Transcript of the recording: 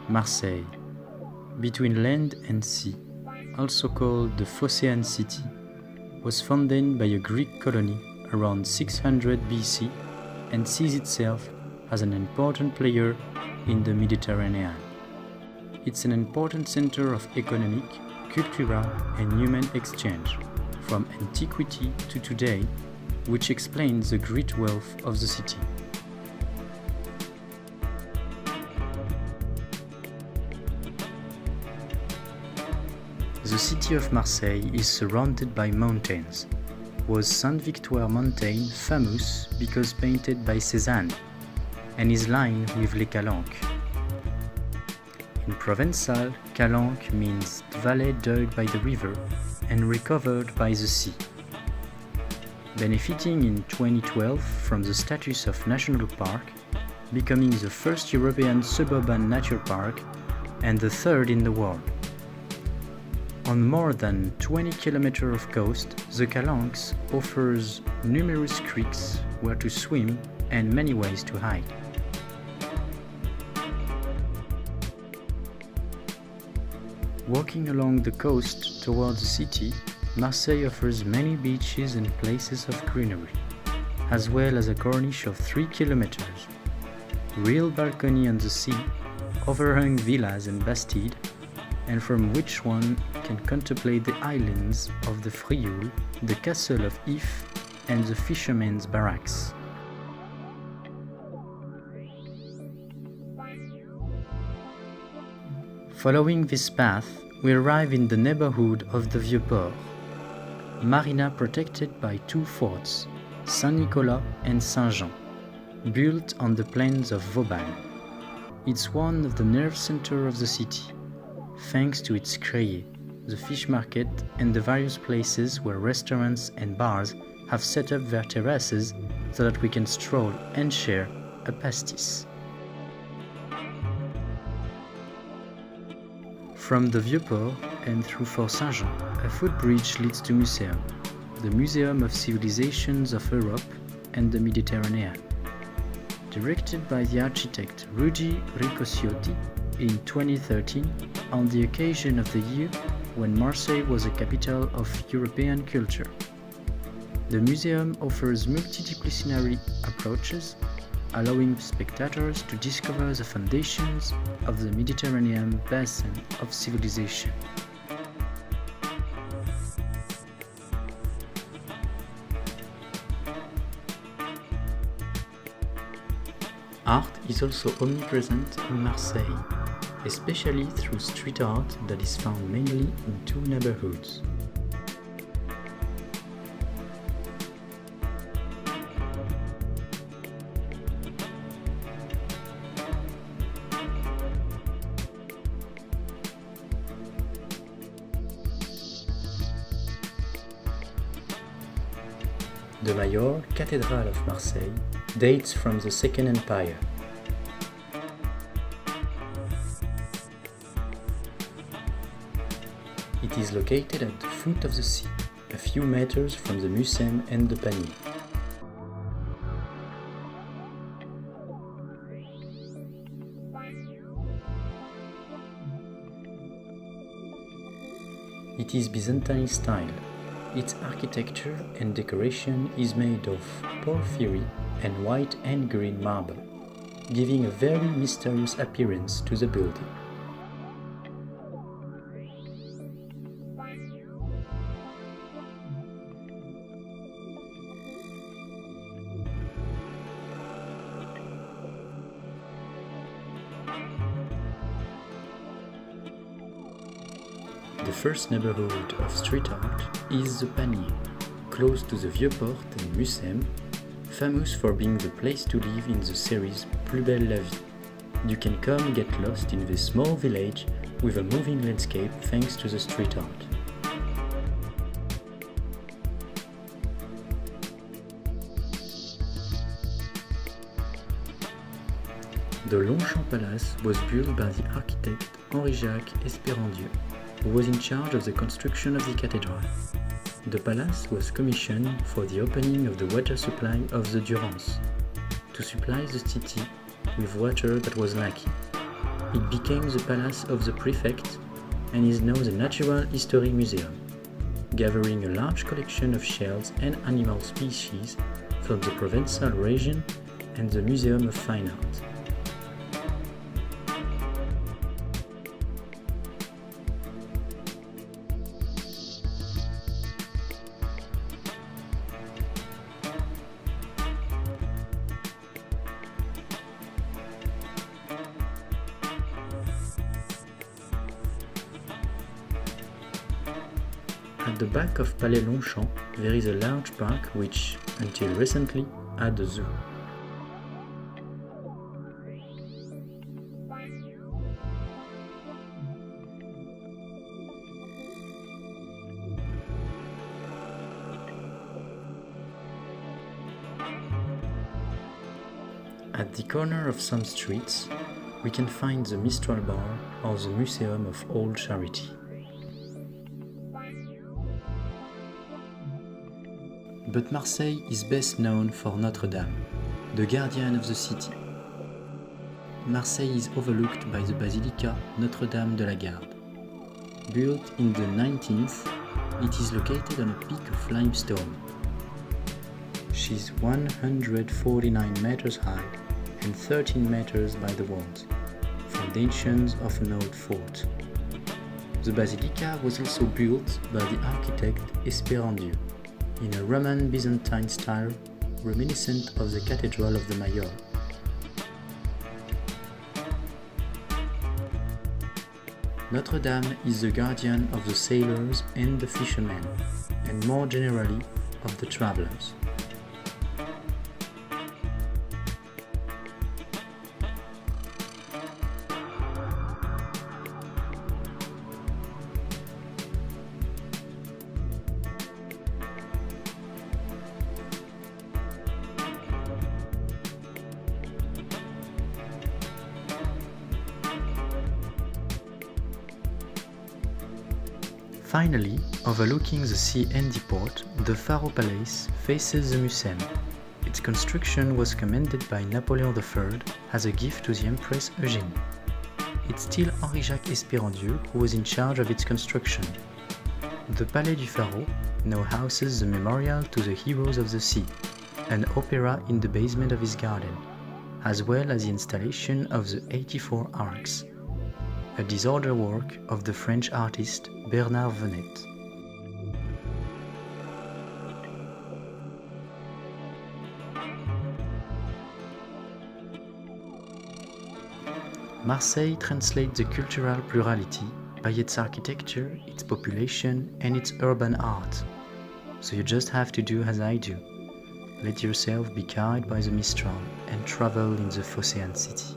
Marseille, between land and sea, also called the Phocéan city, was founded by a Greek colony around 600 BC and sees itself as an important player in the Mediterranean. It's an important center of economic, cultural and human exchange, from antiquity to today, which explains the great wealth of the city. The city of Marseille is surrounded by mountains. Was Saint-Victoire mountain famous because painted by Cézanne, and is lined with Les Calanques. In Provençal, Calanque means valley dug by the river and recovered by the sea. Benefiting in 2012 from the status of national park, becoming the first European suburban nature park and the third in the world. On more than 20 km of coast, the Calanques offers numerous creeks where to swim and many ways to hike. Walking along the coast towards the city, Marseille offers many beaches and places of greenery, as well as a corniche of 3 kilometers, real balcony on the sea, overhung villas and Bastide, and from which one can contemplate the islands of the Frioul, the castle of If, and the fishermen's barracks. Following this path, we arrive in the neighborhood of the Vieux-Port, marina protected by two forts, Saint-Nicolas and Saint-Jean, built on the plains of Vauban. It's one of the nerve centers of the city, thanks to its criée, the fish market and the various places where restaurants and bars have set up their terraces so that we can stroll and share a pastis. From the Vieux-Port and through Fort Saint-Jean, a footbridge leads to Museum, the Museum of Civilizations of Europe and the Mediterranean. Directed by the architect Rudy Riccociotti in 2013 on the occasion of the year when Marseille was a capital of European culture. The museum offers multidisciplinary approaches, allowing spectators to discover the foundations of the Mediterranean basin of civilization. Art is also omnipresent in Marseille, especially through street art that is found mainly in two neighborhoods. The Mayor Cathedral of Marseille dates from the Second Empire. It is located at the foot of the sea, a few meters from the Mucem and the Panier. It is Byzantine style. Its architecture and decoration is made of porphyry and white and green marble, giving a very mysterious appearance to the building. The first neighborhood of street art is the Panier, close to the Vieux-Port and Mucem, famous for being the place to live in the series Plus belle la vie. You can come get lost in this small village with a moving landscape thanks to the street art. The Longchamp Palace was built by the architect Henri-Jacques Espérandieu, who was in charge of the construction of the cathedral. The palace was commissioned for the opening of the water supply of the Durance, to supply the city with water that was lacking. it became the palace of the prefect and is now the Natural History Museum, gathering a large collection of shells and animal species from the Provençal region and the Museum of Fine Art. At the back of Palais Longchamp, there is a large park which, until recently, had a zoo. At the corner of some streets, we can find the Mistral Bar or the Museum of Old Charity. But Marseille is best known for Notre Dame, the guardian of the city. Marseille is overlooked by the Basilica Notre Dame de la Garde. Built in the 19th, it is located on a peak of limestone. She's 149 meters high and 13 meters by the walls, foundations of an old fort. The basilica was also built by the architect Esperandieu in a Roman Byzantine style reminiscent of the Cathedral of the Mayor. Notre Dame is the guardian of the sailors and the fishermen, and more generally of the travelers. Finally, overlooking the sea and the port, the Pharaoh Palace faces the Museum. Its construction was commended by Napoleon III as a gift to the Empress Eugénie. It's still Henri-Jacques Esperandieu who was in charge of its construction. The Palais du Pharaon now houses the memorial to the heroes of the sea, an opera in the basement of his garden, as well as the installation of the 84 Arcs, a disorder work of the French artist Bernard Venette. Marseille translates the cultural plurality by its architecture, its population, and its urban art. So you just have to do as I do. Let yourself be carried by the Mistral and travel in the Phocéan city.